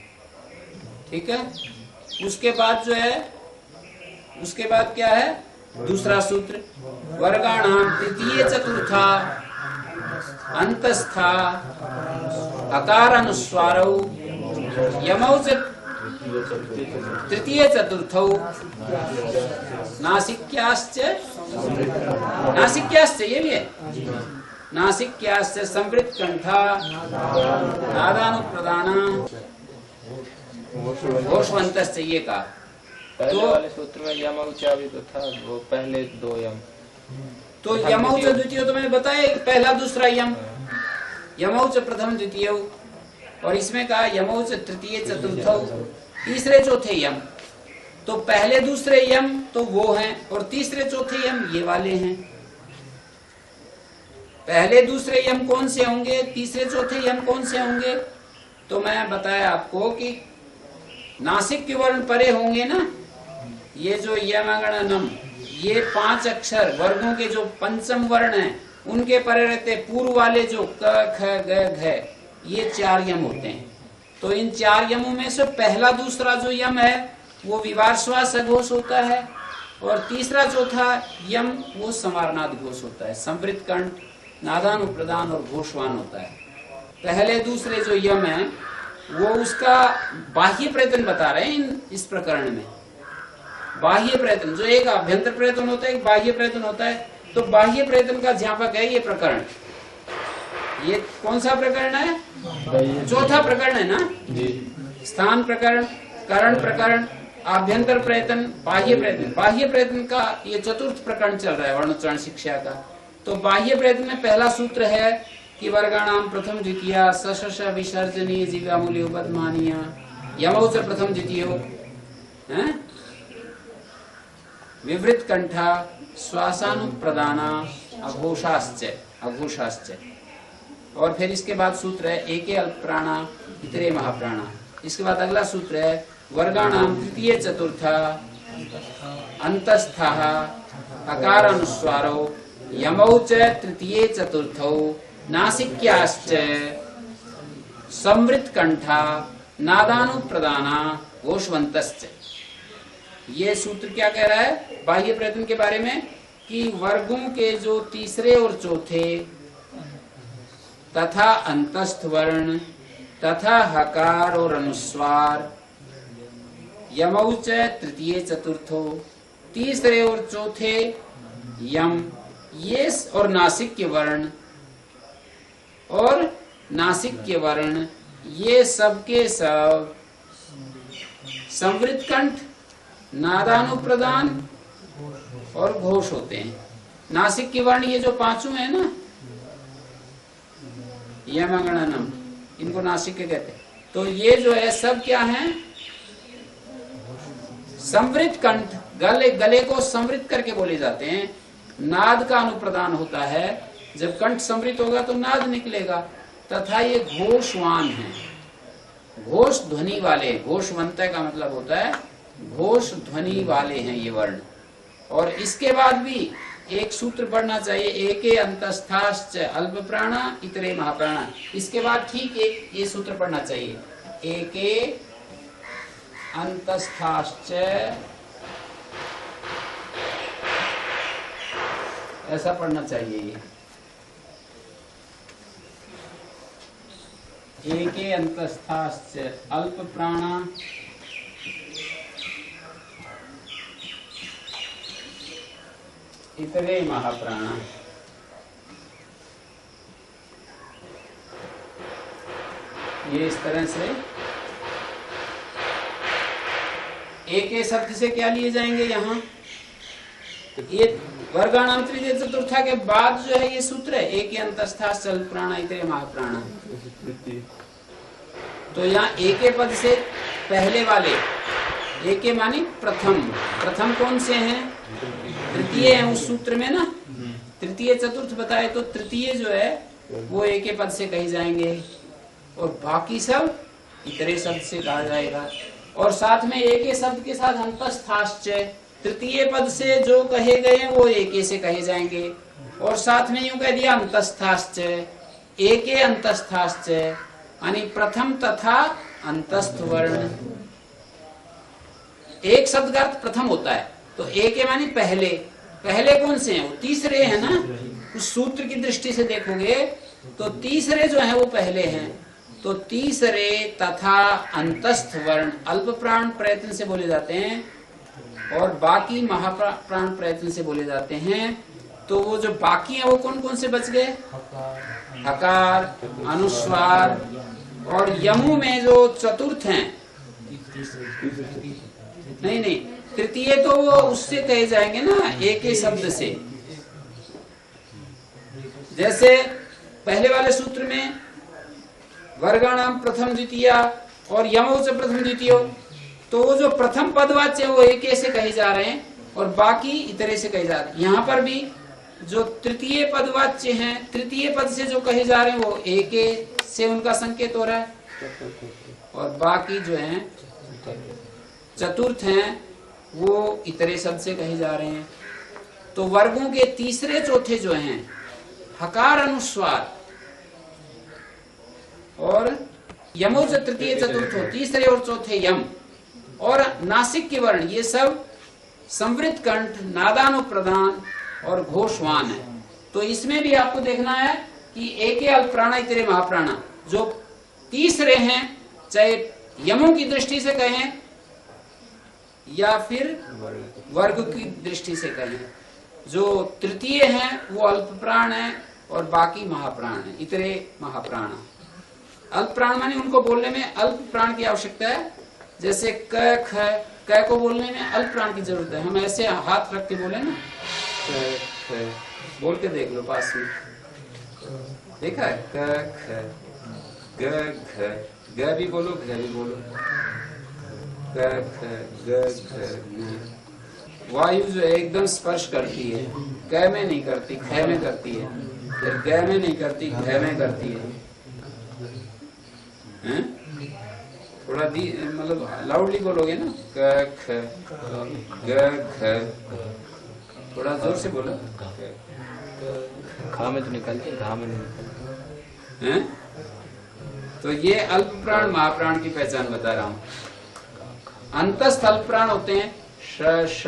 ठीक है। उसके बाद जो है, उसके बाद क्या है? दूसरा सूत्र वर्गाणाम तृतीय चतुर्था अंतस्था अकार अनुस्वारौ यमौ च तृतीय चतुर्थौ नासिक्याश्च, नासिक्याश्च ये भी है, नासिक्याश्च संवृत कंठा नादानुप्रदाना घोषवन्तश्च ये का। पहले वाले सूत्र में यमौच भी तो था, वो पहले दो यम। तो यमौच द्वितीय तो मैंने बताया, पहला दूसरा यम, यमौच प्रथम द्वितीय, और इसमें कहा यमौच तृतीय चतुर्थ तीसरे चौथे यम। तो पहले दूसरे यम तो वो हैं, और तीसरे चौथे यम ये वाले हैं। पहले दूसरे यम कौन से होंगे, तीसरे चौथे यम कौन से होंगे? तो मैं बताया आपको कि नासिक के वर्ण परे होंगे ना, ये जो यमगणनम, ये 5 अक्षर वर्गों के जो पंचम वर्ण हैं उनके परे रहते। पूर्व वाले जो क ख ग घ ये 4 यम होते हैं। तो इन 4 यमों में से पहला दूसरा जो यम है वो विवार श्वास घोष होता है, और तीसरा चौथा यम वो समारनाद घोष होता है, संवृत कंठ, नादानुप्रदान और घोषवान होता है। पहले दूसरे जो यम है वो उसका बाह्य प्रयत्न बता रहे हैं इस प्रकरण में। बाह्य प्रयत्न, जो एक अभ्यंतर प्रयत्न होता है, एक बाह्य प्रयत्न होता है। तो बाह्य प्रयत्न का ज्ञापक है ये प्रकरण। ये कौन सा प्रकरण है? चौथा प्रकरण है ना जी। स्थान प्रकरण, करण प्रकरण, आभ्यंतर प्रयत्न, बाह्य प्रयत्न। बाह्य प्रयत्न का ये चतुर्थ प्रकरण चल रहा है वर्णोच्चारण शिक्षा का। तो बाह्य प्रयत्न में पहला सूत्र है कि वर्गाणाम प्रथम द्वितीया सशश विसर्जनीय जीवामूल्य उपदमानीय यमौ च प्रथम द्वितीयो विवृत कंठा श्वासानुप्रदाना अघोषाश्च। और फिर इसके बाद सूत्र है एके अल्प प्राणा इतरे महाप्राणा। इसके बाद अगला सूत्र है वर्गाणाम तृतीय चतुर्था अंतस्थः अकार अनुस्वारो यमौ च तृतीय चतुर्थौ नासिक्याश्च संवृत कंठा नादानुप्रदाना घोषवन्तश्च। ये सूत्र क्या कह रहा है बाह्य प्रयत्न के बारे में कि वर्गों के जो तीसरे और चौथे तथा अंतस्थ वर्ण तथा हकार और अनुस्वार यमौ च तृतीय चतुर्थो तीसरे और चौथे यम ये और नासिक के वर्ण ये सब के सब संवृत कंठ नादानुप्रदान और घोष होते हैं। नासिक के वर्ण ये जो पांचों है ना यमगणनम इनको नासिक के कहते हैं। तो ये जो है सब क्या है संवृत कंठ गले को संवृत करके बोले जाते हैं। नाद का अनुप्रदान होता है जब कंठ संवृत होगा तो नाद निकलेगा। तथा ये घोषवान है घोष ध्वनि वाले घोषवंत का मतलब होता है घोष ध्वनि वाले हैं ये वर्ण। और इसके बाद भी एक सूत्र पढ़ना चाहिए एके अंतस्थाश्च अल्प प्राणा इतरे महाप्राणा। इसके बाद ठीक एक ये सूत्र पढ़ना चाहिए एके अंतस्थाश्च ऐसा पढ़ना चाहिए एके अंतस्थाश्च अल्प प्राणा इतरे महाप्राणा। ये इस तरह से एक शब्द से क्या लिए जाएंगे यहाँ ये वर्गाणाम तृतीय चतुर्था के बाद जो है ये सूत्र है एक अंतस्था चल प्राणा इतरे महाप्राणा। तो यहाँ एक पद से पहले वाले एक मानी प्रथम कौन से हैं तृतीय है उस सूत्र में ना। तृतीय चतुर्थ बताए तो तृतीय जो है वो एक पद से कहे जाएंगे और बाकी सब इतरे शब्द से कहा जाएगा। और साथ में एक शब्द के साथ अंतस्थाश्च तृतीय पद से जो कहे गए वो एक से कहे जाएंगे। और साथ में यूं कह दिया अंतस्थाश्च एके अंतस्थाश्च यानी प्रथम तथा अंतस्थ वर्ण। एक शब्द का अर्थ प्रथम होता है तो एक मानी पहले कौन से हैं वो तीसरे हैं ना। उस सूत्र की दृष्टि से देखोगे तो तीसरे जो हैं वो पहले हैं। तो तीसरे तथा अंतस्थ वर्ण अल्प प्राण प्रयत्न से बोले जाते हैं और बाकी महाप्राण प्रयत्न से बोले जाते हैं। तो वो जो बाकी हैं वो कौन कौन से बच गए हकार अनुस्वार और यमु में जो चतुर्थ हैं नहीं तृतीय तो वो उससे कहे जाएंगे ना एक ही शब्द से। जैसे पहले वाले सूत्र में वर्गाणाम प्रथम द्वितीया और यमौ च प्रथम द्वितीयो तो वो जो प्रथम पदवाच्य वो एक से कहे जा रहे हैं और बाकी इतरे से कहे जा रहे हैं। यहाँ पर भी जो तृतीय पदवाच्य हैं तृतीय पद से जो कहे जा रहे हैं वो एक से उनका संकेत हो रहा है और बाकी जो हैं चतुर्थ हैं वो इतरे शब्द से कहे जा रहे हैं। तो वर्गों के तीसरे चौथे जो हैं हकार अनुस्वार और यमो च तृतीय चतुर्थो तीसरे और चौथे यम और नासिक के वर्ण ये सब संवृत कंठ नादानुप्रदान और घोषवान है। तो इसमें भी आपको देखना है कि एक अल्प प्राणा इतरे महाप्राणा जो तीसरे हैं चाहे यमों की दृष्टि से कहें या फिर वर्ग की दृष्टि से कहें। जो तृतीय हैं वो अल्प प्राण है और बाकी महाप्राण है इतरे महाप्राण। अल्प प्राण माने उनको बोलने में अल्प प्राण की आवश्यकता है। जैसे क ख क को बोलने में अल्प प्राण की जरूरत है। हम ऐसे हाथ रख के बोले ना बोल के देख लो पास में देखा है? क ख ग घ, ग भी बोलो घ भी बोलो, क ख ग घ घ। वायु जो है एकदम स्पर्श करती है, क में नहीं करती, ख में करती है, फिर ग में नहीं करती, घ में करती है। हैं? थोड़ा मतलब लाउडली बोलोगे ना, क ख ग घ, थोड़ा जोर से बोलो। खा में तो निकलती, घा में नहीं निकलती। हैं? तो ये अल्प प्राण महाप्राण की पहचान बता रहा हूं। अंतस्थ अल्प प्राण होते हैं, श श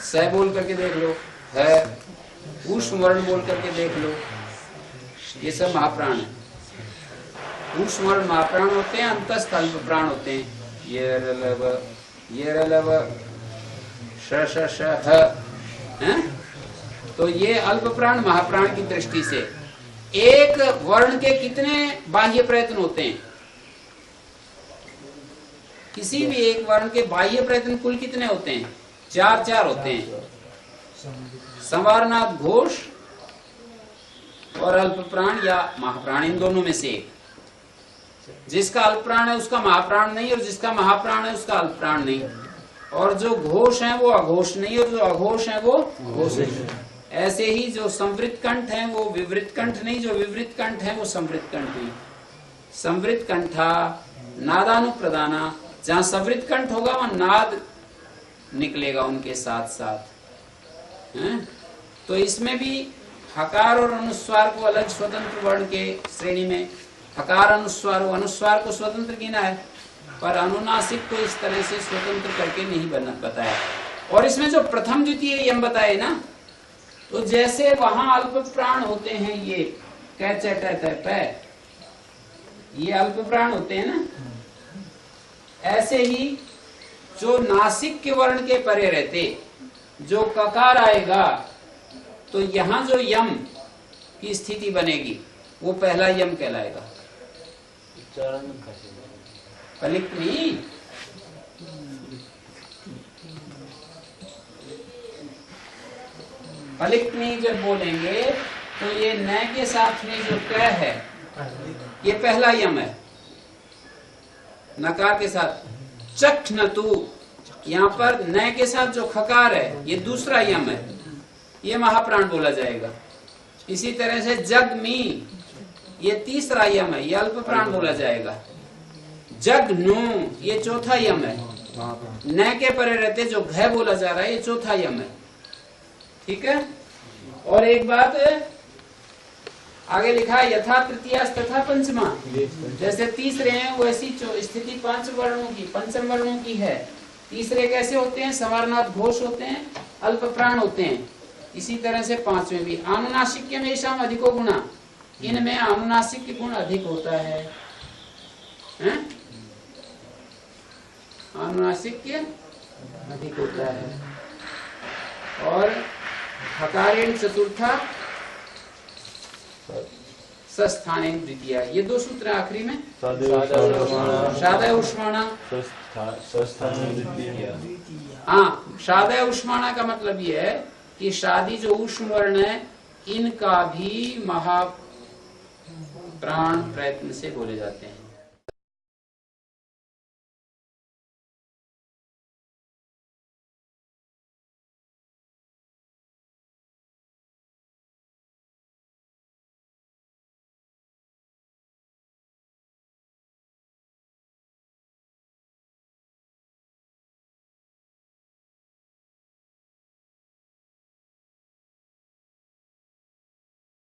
स बोल करके देख लो, है ऊष्म वर्ण बोल करके देख लो, ये सब महाप्राण है। ऊष्म वर्ण महाप्राण होते हैं, अंतस्थ अल्प प्राण होते हैं, ये रलव श श श ह। तो ये अल्प प्राण महाप्राण की दृष्टि से एक वर्ण के कितने बाह्य प्रयत्न होते हैं? किसी भी एक वर्ण के बाह्य प्रयत्न कुल कितने होते हैं? 4 होते हैं। संवारनाथ घोष और अल्प प्राण या महाप्राण, इन दोनों में से एक। जिसका अल्प प्राण है उसका महाप्राण नहीं, और जिसका महाप्राण है उसका अल्प प्राण नहीं। और जो घोष है वो अघोष नहीं, और जो अघोष है वो घोष नहीं। ऐसे ही जो संवृत कंठ है वो विवृत कंठ नहीं, जो विवृत कंठ है वो संवृत कंठ नहीं। संवृत कंठा नादानुप्रदाना, जहां संवृत कंठ होगा वहां नाद निकलेगा उनके साथ साथ। तो इसमें भी हकार और अनुस्वार को अलग स्वतंत्र वर्ण के श्रेणी में, हकार अनुस्वार को स्वतंत्र गिना है, पर अनुनासिक को इस तरह से स्वतंत्र करके नहीं बताया। और इसमें जो प्रथम द्वितीय यम बताए ना, तो जैसे वहां अल्प प्राण होते हैं, ये कै च ट थ प, ये अल्प प्राण होते हैं ना, ऐसे ही जो नासिक के वर्ण के परे रहते, जो ककार आएगा, तो यहां जो यम की स्थिति बनेगी वो पहला यम कहलाएगा। पलिक्नी, पलिक्नी जब बोलेंगे तो ये न के साथ में जो क है ये पहला यम है, नकार के साथ। चक्ष न तू, यहाँ पर न के साथ जो खकार है ये दूसरा यम है, ये महाप्राण बोला जाएगा। इसी तरह से जगमी, ये तीसरा यम है, ये अल्प प्राण बोला जाएगा। जगनु, ये चौथा यम है। न के परे रहते जो घ बोला जा रहा है ये चौथा यम है। ठीक है। और एक बात आगे लिखा है, यथा तृतीया तथा पंचमा, जैसे तीसरे हैं वैसी स्थिति पंचम वर्णों की है। तीसरे कैसे होते हैं? संवारनाथ घोष होते हैं, अल्प प्राण होते हैं। इसी तरह से पांचवें भी। आनुनासिक में ऐसा अधिको गुणा, इनमें आनुनासिक गुण अधिक होता है, आनुनासिक अधिक होता है। और हकारेण चतुर्था, सस्थानेन द्वितीया, ये दो सूत्र आखिरी में। शादय उष्माणा, हाँ, शादय उष्माणा का मतलब ये है कि शादी जो उष्म वर्ण है इनका भी महाप्राण प्रयत्न से बोले जाते हैं।